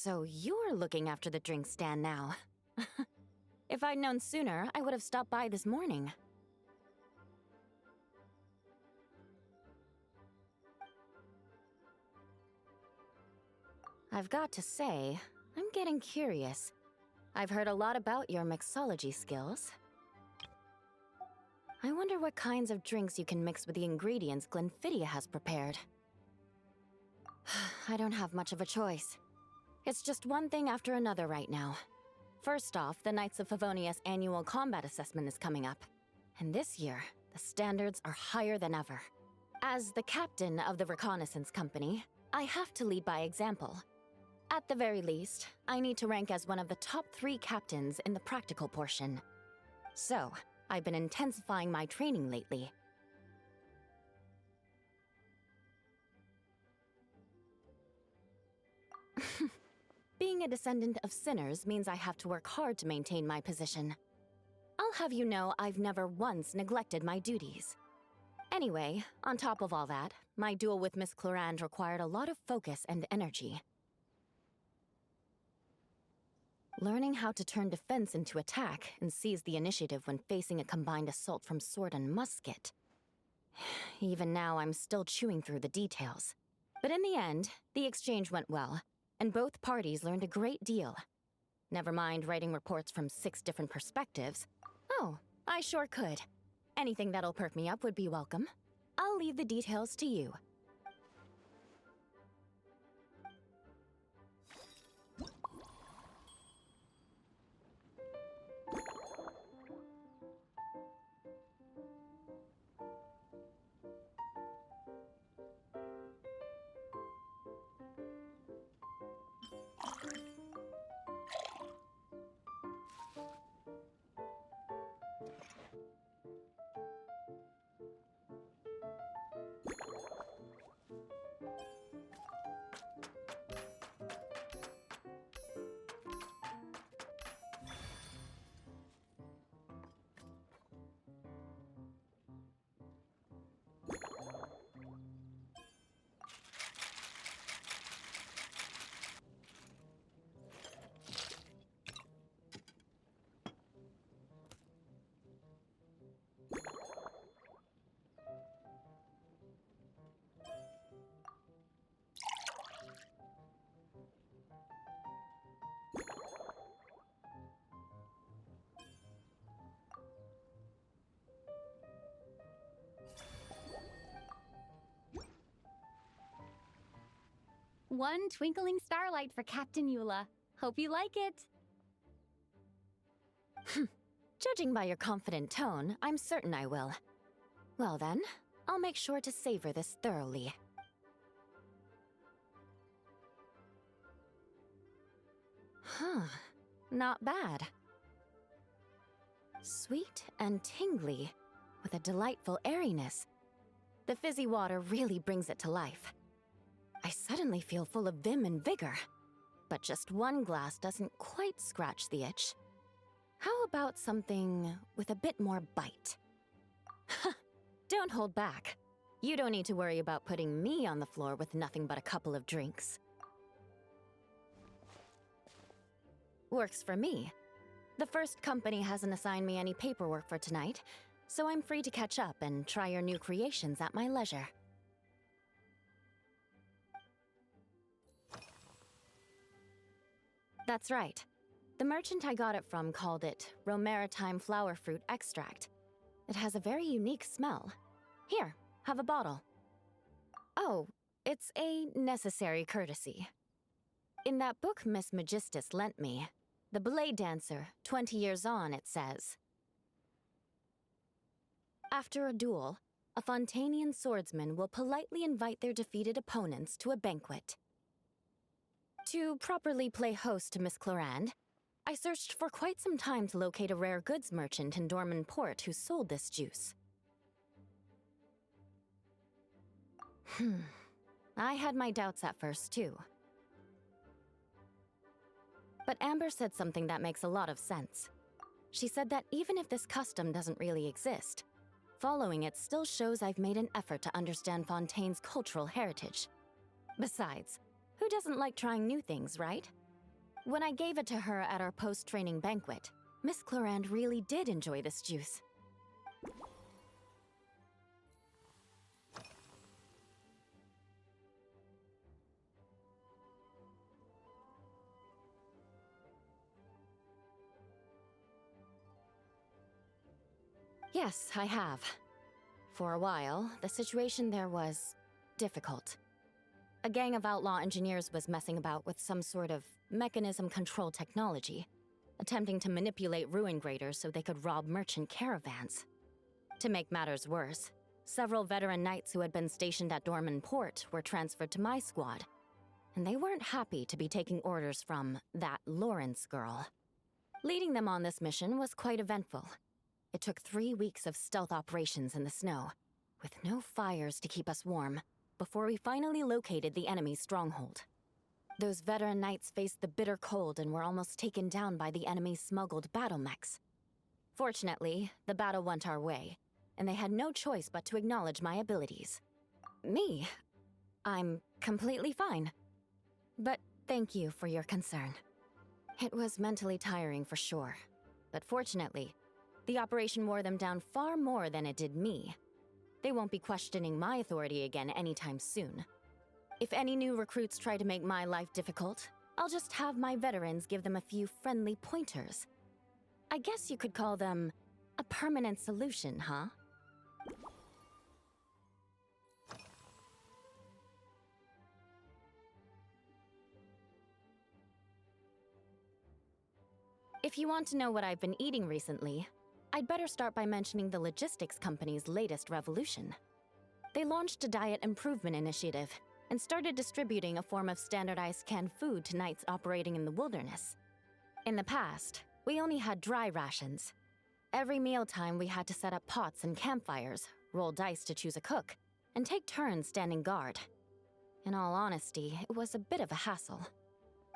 So you're looking after the drink stand now. If I'd known sooner, I would have stopped by this morning. I've got to say, I'm getting curious. I've heard a lot about your mixology skills. I wonder what kinds of drinks you can mix with the ingredients Glenfiddich has prepared. I don't have much of a choice. It's just one thing after another right now. First off, the Knights of Favonius annual combat assessment is coming up. And this year, the standards are higher than ever. As the captain of the reconnaissance company, I have to lead by example. At the very least, I need to rank as one of the top 3 captains in the practical portion. So, I've been intensifying my training lately. Being a descendant of sinners means I have to work hard to maintain my position. I'll have you know I've never once neglected my duties. Anyway, on top of all that, my duel with Miss Clorand required a lot of focus and energy. Learning how to turn defense into attack and seize the initiative when facing a combined assault from sword and musket. Even now, I'm still chewing through the details. But in the end, the exchange went well, and both parties learned a great deal. Never mind writing reports from 6 different perspectives. Oh, I sure could. Anything that'll perk me up would be welcome. I'll leave the details to you. One twinkling starlight for Captain Eula. Hope you like it. Judging by your confident tone, I'm certain I will. Well then, I'll make sure to savor this thoroughly. Huh, not bad. Sweet and tingly, with a delightful airiness. The fizzy water really brings it to life. I suddenly feel full of vim and vigor, but just one glass doesn't quite scratch the itch. How about something with a bit more bite? Don't hold back. You don't need to worry about putting me on the floor with nothing but a couple of drinks. Works for me. The first company hasn't assigned me any paperwork for tonight, so I'm free to catch up and try your new creations at my leisure. That's right. The merchant I got it from called it Romaritime Flower Fruit Extract. It has a very unique smell. Here, have a bottle. Oh, it's a necessary courtesy. In that book Miss Magistus lent me, The Blade Dancer, 20 Years On, it says, after a duel, a Fontanian swordsman will politely invite their defeated opponents to a banquet. To properly play host to Miss Clorand, I searched for quite some time to locate a rare goods merchant in Dorman Port who sold this juice. I had my doubts at first, too. But Amber said something that makes a lot of sense. She said that even if this custom doesn't really exist, following it still shows I've made an effort to understand Fontaine's cultural heritage. Besides, who doesn't like trying new things, right? When I gave it to her at our post-training banquet, Miss Clorand really did enjoy this juice. Yes, I have. For a while, the situation there was difficult. A gang of outlaw engineers was messing about with some sort of mechanism control technology, attempting to manipulate ruin graders so they could rob merchant caravans. To make matters worse, several veteran knights who had been stationed at Dorman Port were transferred to my squad, and they weren't happy to be taking orders from that Lawrence girl. Leading them on this mission was quite eventful. It took 3 weeks of stealth operations in the snow, with no fires to keep us warm, before we finally located the enemy's stronghold. Those veteran knights faced the bitter cold and were almost taken down by the enemy's smuggled battle mechs. Fortunately, the battle went our way, and they had no choice but to acknowledge my abilities. Me? I'm completely fine. But thank you for your concern. It was mentally tiring for sure, but fortunately, the operation wore them down far more than it did me. They won't be questioning my authority again anytime soon. If any new recruits try to make my life difficult, I'll just have my veterans give them a few friendly pointers. I guess you could call them a permanent solution, huh? If you want to know what I've been eating recently, I'd better start by mentioning the logistics company's latest revolution. They launched a diet improvement initiative and started distributing a form of standardized canned food to knights operating in the wilderness. In the past, we only had dry rations. Every mealtime we had to set up pots and campfires, roll dice to choose a cook, and take turns standing guard. In all honesty, it was a bit of a hassle.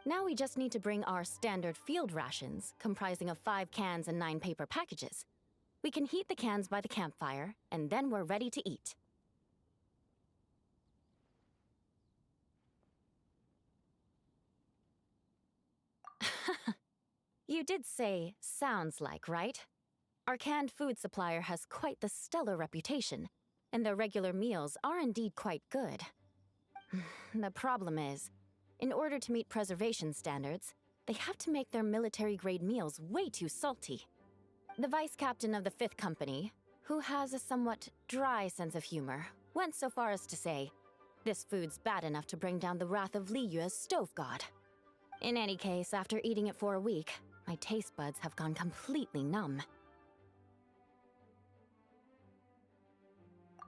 Now we just need to bring our standard field rations, comprising of 5 cans and 9 paper packages. We can heat the cans by the campfire, and then we're ready to eat. You did say, sounds like, right? Our canned food supplier has quite the stellar reputation, and their regular meals are indeed quite good. The problem is, in order to meet preservation standards, they have to make their military-grade meals way too salty. The vice captain of the 5th Company, who has a somewhat dry sense of humor, went so far as to say, "This food's bad enough to bring down the wrath of Li Yue's stove god." In any case, after eating it for a week, my taste buds have gone completely numb.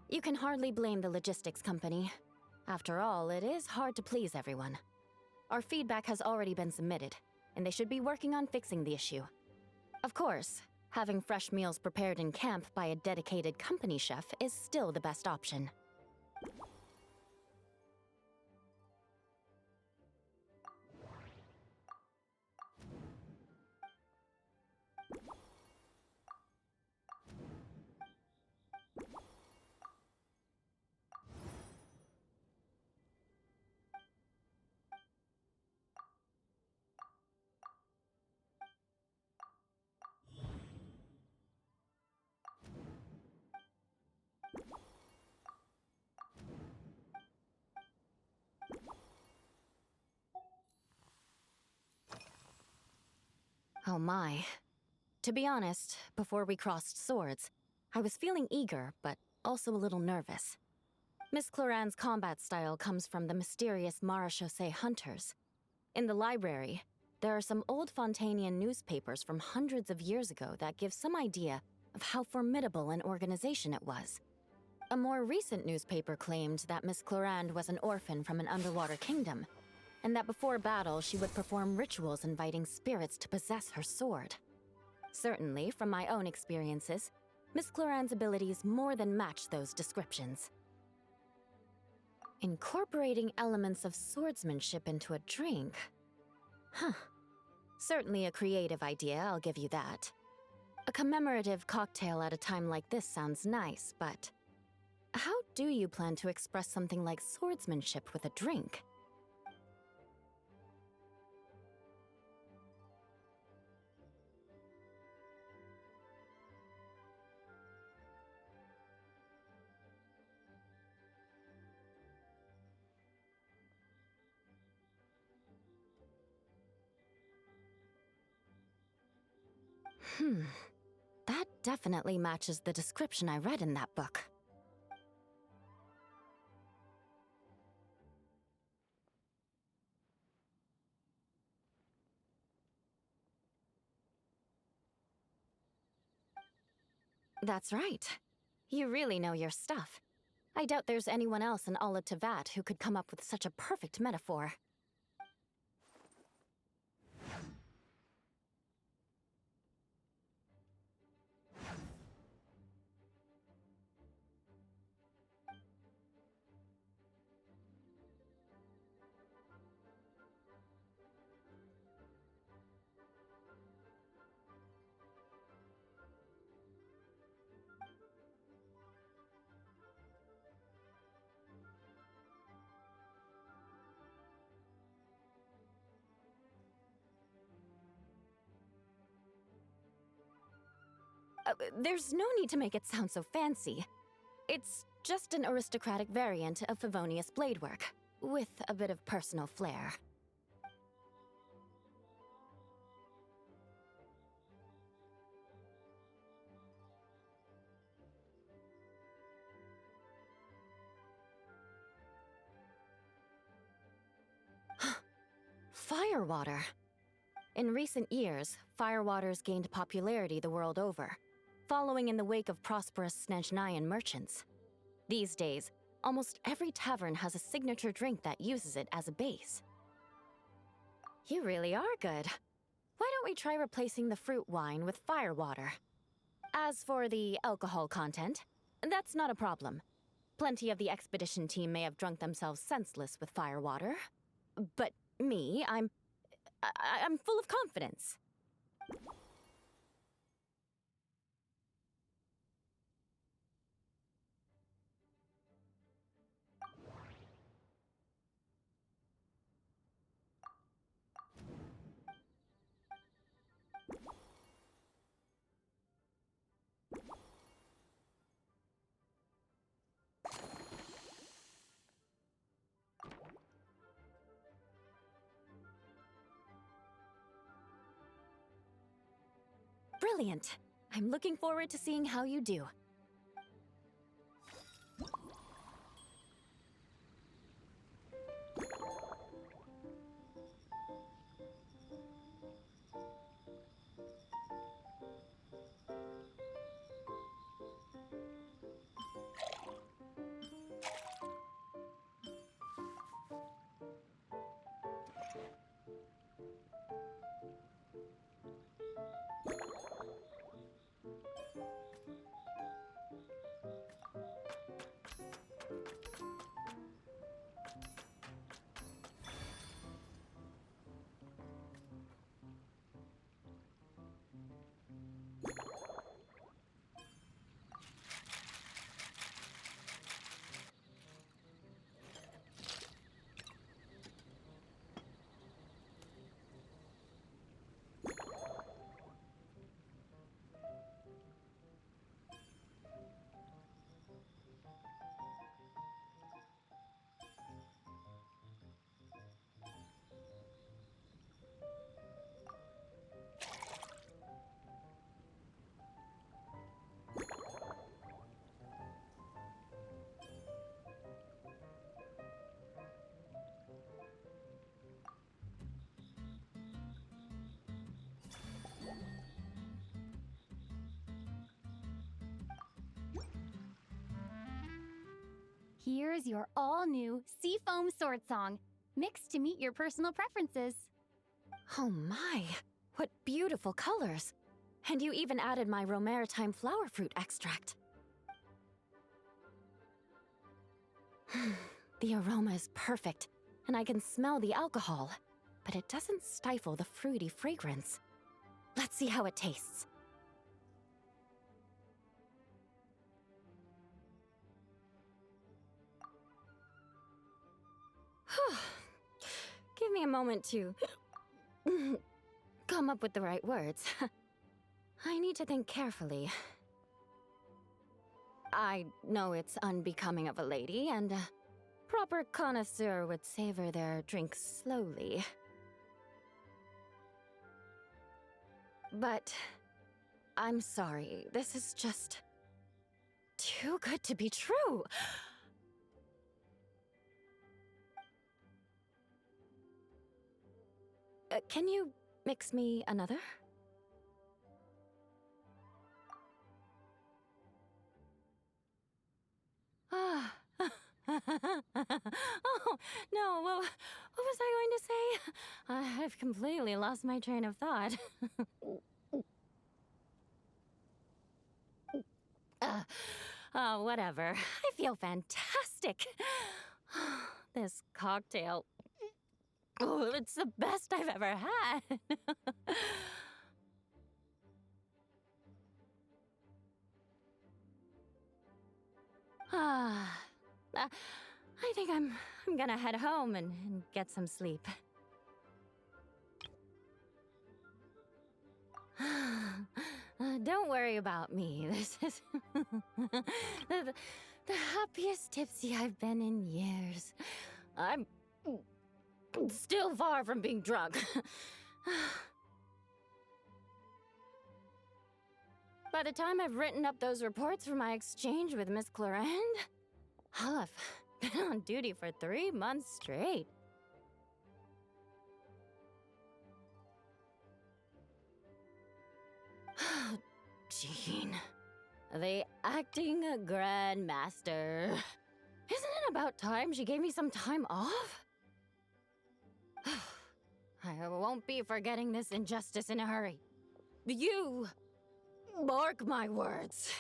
You can hardly blame the logistics company. After all, it is hard to please everyone. Our feedback has already been submitted, and they should be working on fixing the issue. Of course, having fresh meals prepared in camp by a dedicated company chef is still the best option. Oh my. To be honest, before we crossed swords, I was feeling eager, but also a little nervous. Miss Clorand's combat style comes from the mysterious Marechaussee hunters. In the library, there are some old Fontanian newspapers from hundreds of years ago that give some idea of how formidable an organization it was. A more recent newspaper claimed that Miss Clorand was an orphan from an underwater kingdom, and that before battle she would perform rituals inviting spirits to possess her sword. Certainly, from my own experiences, Miss Clorand's abilities more than match those descriptions. Incorporating elements of swordsmanship into a drink? Huh. Certainly a creative idea, I'll give you that. A commemorative cocktail at a time like this sounds nice, but how do you plan to express something like swordsmanship with a drink? That definitely matches the description I read in that book. That's right. You really know your stuff. I doubt there's anyone else in all of Tevat who could come up with such a perfect metaphor. There's no need to make it sound so fancy. It's just an aristocratic variant of Favonius bladework, with a bit of personal flair. Firewater. In recent years, firewaters gained popularity the world over, following in the wake of prosperous Snezhnayan merchants. These days, almost every tavern has a signature drink that uses it as a base. You really are good. Why don't we try replacing the fruit wine with firewater? As for the alcohol content, that's not a problem. Plenty of the expedition team may have drunk themselves senseless with firewater. But me, I'm full of confidence. Brilliant. I'm looking forward to seeing how you do. Here's your all-new Seafoam Sword Song, mixed to meet your personal preferences. Oh my, what beautiful colors! And you even added my romaritime flower fruit extract. The aroma is perfect, and I can smell the alcohol, but it doesn't stifle the fruity fragrance. Let's see how it tastes. Give me a moment to come up with the right words. I need to think carefully. I know it's unbecoming of a lady, and a proper connoisseur would savor their drink slowly. But I'm sorry. This is just too good to be true. Can you mix me another? Ah. Oh, no, what was I going to say? I've completely lost my train of thought. Whatever. I feel fantastic. This cocktail. Oh, it's the best I've ever had. I think I'm gonna head home and get some sleep. Don't worry about me. This is the happiest tipsy I've been in years. I'm still far from being drunk. By the time I've written up those reports for my exchange with Miss Clarend, I'll have been on duty for 3 months straight. Jean, the acting grandmaster. Isn't it about time she gave me some time off? I won't be forgetting this injustice in a hurry. You mark my words.